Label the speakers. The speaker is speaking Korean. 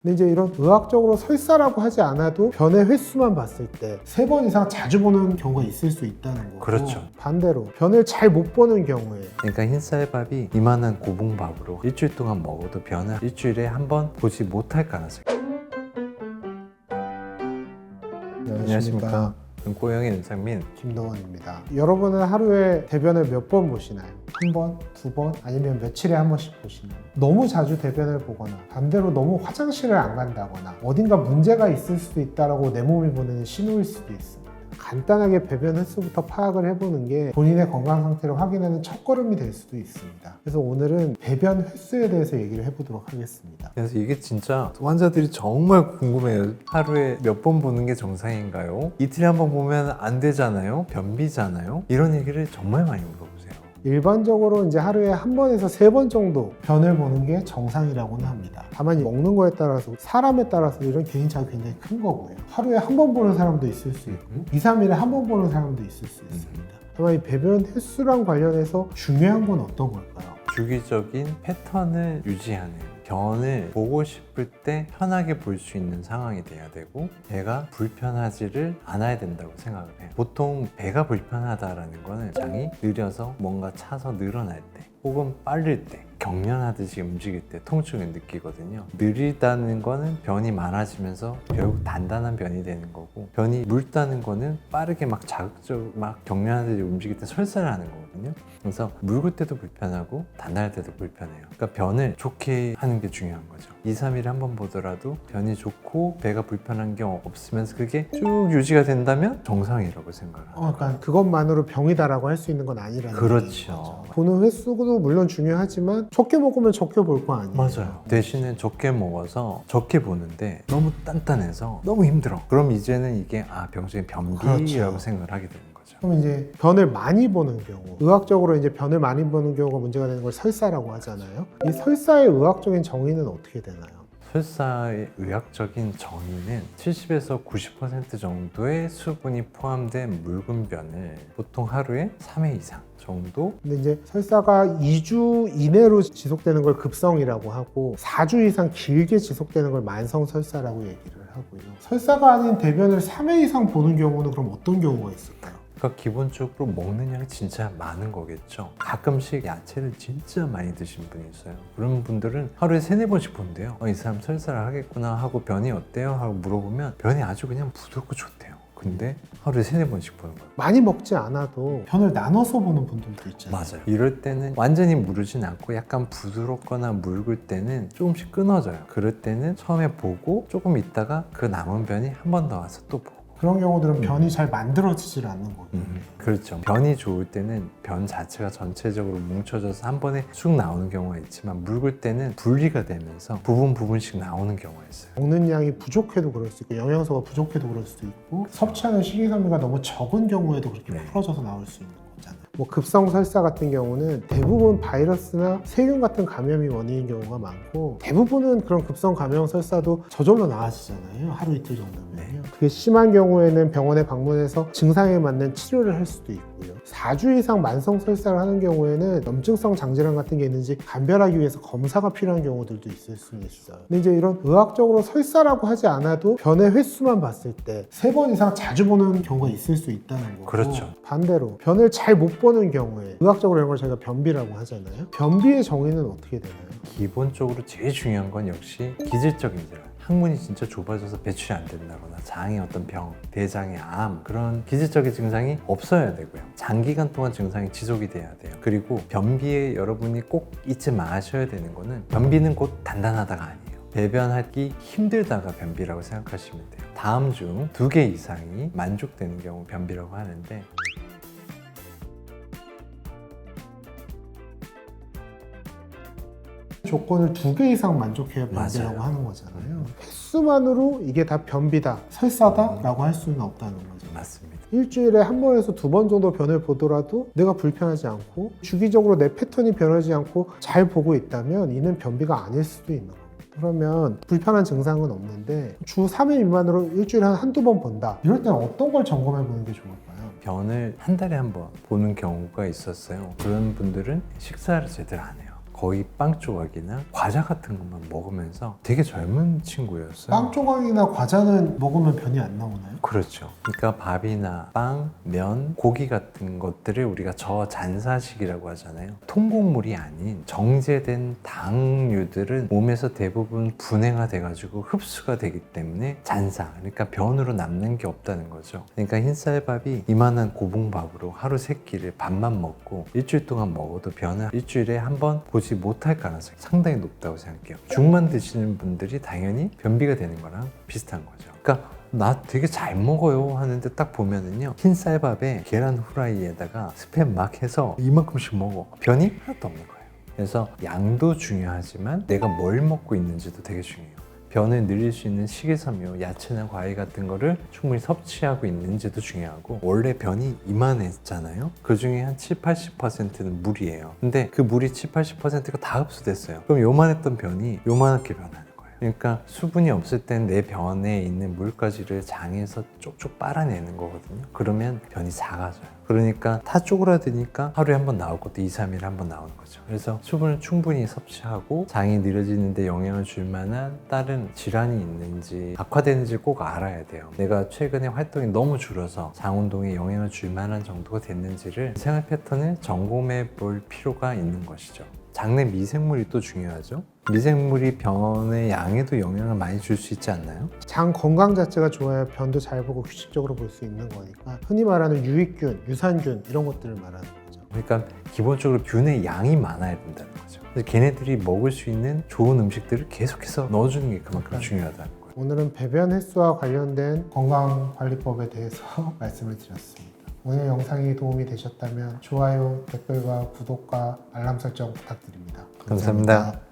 Speaker 1: 근데 이제 이런 의학적으로 설사라고 하지 않아도 변의 횟수만 봤을 때 3번 이상 자주 보는 경우가 있을 수 있다는 거고,
Speaker 2: 그렇죠.
Speaker 1: 반대로 변을 잘 못 보는 경우에
Speaker 2: 그러니까 흰쌀밥이 이만한 고봉밥으로 일주일 동안 먹어도 변을 일주일에 한 번 보지 못할 가능성이. 안녕하십니까. 꼬영의 윤상민.
Speaker 1: 김동원입니다. 여러분은 하루에 대변을 몇 번 보시나요? 한 번, 2번, 아니면 며칠에 한 번씩 보시나요? 너무 자주 대변을 보거나 반대로 너무 화장실을 안 간다거나 어딘가 문제가 있을 수도 있다고 내 몸이 보내는 신호일 수도 있습니다. 간단하게 배변 횟수부터 파악을 해보는 게 본인의 건강 상태를 확인하는 첫걸음이 될 수도 있습니다. 그래서 오늘은 배변 횟수에 대해서 얘기를 해보도록 하겠습니다.
Speaker 2: 그래서 이게 진짜 환자들이 정말 궁금해요. 하루에 몇 번 보는 게 정상인가요? 이틀에 한 번 보면 안 되잖아요? 변비잖아요? 이런 얘기를 정말 많이 물어보세요.
Speaker 1: 일반적으로 이제 하루에 한 번에서 3번 정도 변을 보는 게 정상이라고는 합니다. 다만 먹는 거에 따라서 사람에 따라서 이런 개인차가 굉장히 큰 거고요. 하루에 한 번 보는 사람도 있을 수 있고 2, 3일에 한 번 보는 사람도 있을 수 있습니다. 다만 이 배변 횟수랑 관련해서 중요한 건 어떤 걸까요?
Speaker 2: 주기적인 패턴을 유지하는, 변을 보고 싶을 때 편하게 볼 수 있는 상황이 돼야 되고, 배가 불편하지를 않아야 된다고 생각을 해요. 보통 배가 불편하다라는 거는 장이 느려서 뭔가 차서 늘어날 때 혹은 빠를 때, 경련하듯이 움직일 때 통증을 느끼거든요. 느리다는 거는 변이 많아지면서 결국 단단한 변이 되는 거고, 변이 묽다는 거는 빠르게 막 자극적, 막 경련하듯이 움직일 때 설사를 하는 거거든요. 그래서 묽을 때도 불편하고 단단할 때도 불편해요. 그러니까 변을 좋게 하는 게 중요한 거죠. 2, 3일에 한 번 보더라도 변이 좋고 배가 불편한 게 없으면서 그게 쭉 유지가 된다면 정상이라고 생각합니다.
Speaker 1: 그러니까 그것만으로 병이다라고 할 수 있는 건 아니라는
Speaker 2: 그렇죠.
Speaker 1: 거죠. 보는 횟수도 물론 중요하지만 적게 먹으면 적게 볼 거 아니에요.
Speaker 2: 맞아요. 대신에 적게 먹어서 적게 보는데 너무 단단해서 너무 힘들어. 그럼 이제는 이게 병적인 변비라고
Speaker 1: 그렇죠.
Speaker 2: 생각을 하게 되는 거죠.
Speaker 1: 그럼 이제 변을 많이 보는 경우, 의학적으로 이제 변을 많이 보는 경우가 문제가 되는 걸 설사라고 하잖아요. 이 설사의 의학적인 정의는 어떻게 되나요?
Speaker 2: 설사의 의학적인 정의는 70에서 90% 정도의 수분이 포함된 묽은 변을 보통 하루에 3회 이상 정도.
Speaker 1: 근데 이제 설사가 2주 이내로 지속되는 걸 급성이라고 하고 4주 이상 길게 지속되는 걸 만성 설사라고 얘기를 하고요. 설사가 아닌 대변을 3회 이상 보는 경우는 그럼 어떤 경우가 있을까요?
Speaker 2: 그러니까 기본적으로 먹는 양이 진짜 많은 거겠죠. 가끔씩 야채를 진짜 많이 드신 분이 있어요. 그런 분들은 하루에 3, 4번씩 본대요. 이 사람 설사를 하겠구나 하고 변이 어때요? 하고 물어보면 변이 아주 그냥 부드럽고 좋대요. 근데 하루에 3, 4번씩 보는 거예요.
Speaker 1: 많이 먹지 않아도 변을 나눠서 보는 분들도 있잖아요.
Speaker 2: 맞아요. 이럴 때는 완전히 무르진 않고 약간 부드럽거나 묽을 때는 조금씩 끊어져요. 그럴 때는 처음에 보고 조금 있다가 그 남은 변이 한 번 더 와서 또 보고.
Speaker 1: 그런 경우들은 변이 잘 만들어지질 않는 거예요.
Speaker 2: 그렇죠. 변이 좋을 때는 변 자체가 전체적으로 뭉쳐져서 한 번에 쑥 나오는 경우가 있지만 묽을 때는 분리가 되면서 부분씩 나오는 경우가 있어요.
Speaker 1: 먹는 양이 부족해도 그럴 수 있고 영양소가 부족해도 그럴 수도 있고 섭취하는 식이섬유가 너무 적은 경우에도 그렇게
Speaker 2: 네.
Speaker 1: 풀어져서 나올 수 있는 거잖아요. 뭐 급성 설사 같은 경우는 대부분 바이러스나 세균 같은 감염이 원인인 경우가 많고, 대부분은 그런 급성 감염 설사도 저절로 나아지잖아요. 하루 이틀 정도면요.
Speaker 2: 네.
Speaker 1: 그게 심한 경우에는 병원에 방문해서 증상에 맞는 치료를 할 수도 있고요. 4주 이상 만성 설사를 하는 경우에는 염증성 장질환 같은 게 있는지 감별하기 위해서 검사가 필요한 경우들도 있을 수 있어요. 근데 이제 이런 의학적으로 설사라고 하지 않아도 변의 횟수만 봤을 때 3번 이상 자주 보는 경우가 있을 수 있다는 거고,
Speaker 2: 그렇죠.
Speaker 1: 반대로 변을 잘 못 보는 경우에 의학적으로 이런 걸 저희가 변비라고 하잖아요. 변비의 정의는 어떻게 되나요?
Speaker 2: 기본적으로 제일 중요한 건 역시 기질적인 질환. 항문이 진짜 좁아져서 배출이 안 된다거나 장의 어떤 병, 대장의 암, 그런 기질적인 증상이 없어야 되고요. 장기간 동안 증상이 지속이 돼야 돼요. 그리고 변비에 여러분이 꼭 잊지 마셔야 되는 거는, 변비는 곧 단단하다가 아니에요. 배변하기 힘들다가 변비라고 생각하시면 돼요. 다음 중 2개 이상이 만족되는 경우 변비라고 하는데,
Speaker 1: 조건을 2개 이상 만족해야 변비라고
Speaker 2: 맞아요.
Speaker 1: 하는 거잖아요. 횟수만으로 이게 다 변비다, 설사다라고 할 수는 없다는 거죠.
Speaker 2: 맞습니다.
Speaker 1: 일주일에 한 번에서 2번 정도 변을 보더라도 내가 불편하지 않고 주기적으로 내 패턴이 변하지 않고 잘 보고 있다면 이는 변비가 아닐 수도 있는 겁니다. 그러면 불편한 증상은 없는데 주 3회 미만으로 일주일에 한두 번 본다. 이럴 때는 어떤 걸 점검해 보는 게 좋을까요?
Speaker 2: 변을 한 달에 한 번 보는 경우가 있었어요. 그런 분들은 식사를 제대로 안 해요. 거의 빵 조각이나 과자 같은 것만 먹으면서 되게 젊은 친구였어요.
Speaker 1: 빵 조각이나 과자는 먹으면 변이 안 나오나요?
Speaker 2: 그렇죠. 그러니까 밥이나 빵, 면, 고기 같은 것들을 우리가 저잔사식이라고 하잖아요. 통곡물이 아닌 정제된 당류들은 몸에서 대부분 분해가 돼가지고 흡수가 되기 때문에 잔사, 그러니까 변으로 남는 게 없다는 거죠. 그러니까 흰쌀밥이 이만한 고봉밥으로 하루 3끼를 밥만 먹고 일주일 동안 먹어도 변을 일주일에 한 번 보지 못할 가능성이 상당히 높다고 생각해요. 죽만 드시는 분들이 당연히 변비가 되는 거랑 비슷한 거죠. 그러니까 나 되게 잘 먹어요 하는데 딱 보면은요, 흰쌀밥에 계란 후라이에다가 스팸 막 해서 이만큼씩 먹어. 변이 하나도 없는 거예요. 그래서 양도 중요하지만 내가 뭘 먹고 있는지도 되게 중요해요. 변을 늘릴 수 있는 식이섬유, 야채나 과일 같은 거를 충분히 섭취하고 있는지도 중요하고, 원래 변이 이만했잖아요. 그 중에 한 7, 80%는 물이에요. 근데 그 물이 7, 80%가 다 흡수됐어요. 그럼 요만했던 변이 요만하게 변하는 거예요. 그러니까 수분이 없을 땐 내 변에 있는 물가지를 장에서 쪽쪽 빨아내는 거거든요. 그러면 변이 작아져요. 그러니까 다 쪼그라드니까 하루에 한 번 나올 것도 2, 3일에 한 번 나오는 거죠. 그래서 수분을 충분히 섭취하고 장이 느려지는데 영향을 줄 만한 다른 질환이 있는지 악화되는지 꼭 알아야 돼요. 내가 최근에 활동이 너무 줄어서 장 운동에 영향을 줄 만한 정도가 됐는지를 생활 패턴을 점검해 볼 필요가 있는 것이죠. 장내 미생물이 또 중요하죠. 미생물이 변의 양에도 영향을 많이 줄 수 있지 않나요?
Speaker 1: 장 건강 자체가 좋아야 변도 잘 보고 규칙적으로 볼 수 있는 거니까 흔히 말하는 유익균, 유산균 이런 것들을 말하는 거죠.
Speaker 2: 그러니까 기본적으로 균의 양이 많아야 된다는 거죠. 그래서 걔네들이 먹을 수 있는 좋은 음식들을 계속해서 넣어주는 게 그만큼 중요하다는 거예요.
Speaker 1: 오늘은 배변 횟수와 관련된 건강관리법에 대해서 말씀을 드렸습니다. 오늘 영상이 도움이 되셨다면 좋아요, 댓글과 구독과 알람 설정 부탁드립니다.
Speaker 2: 감사합니다.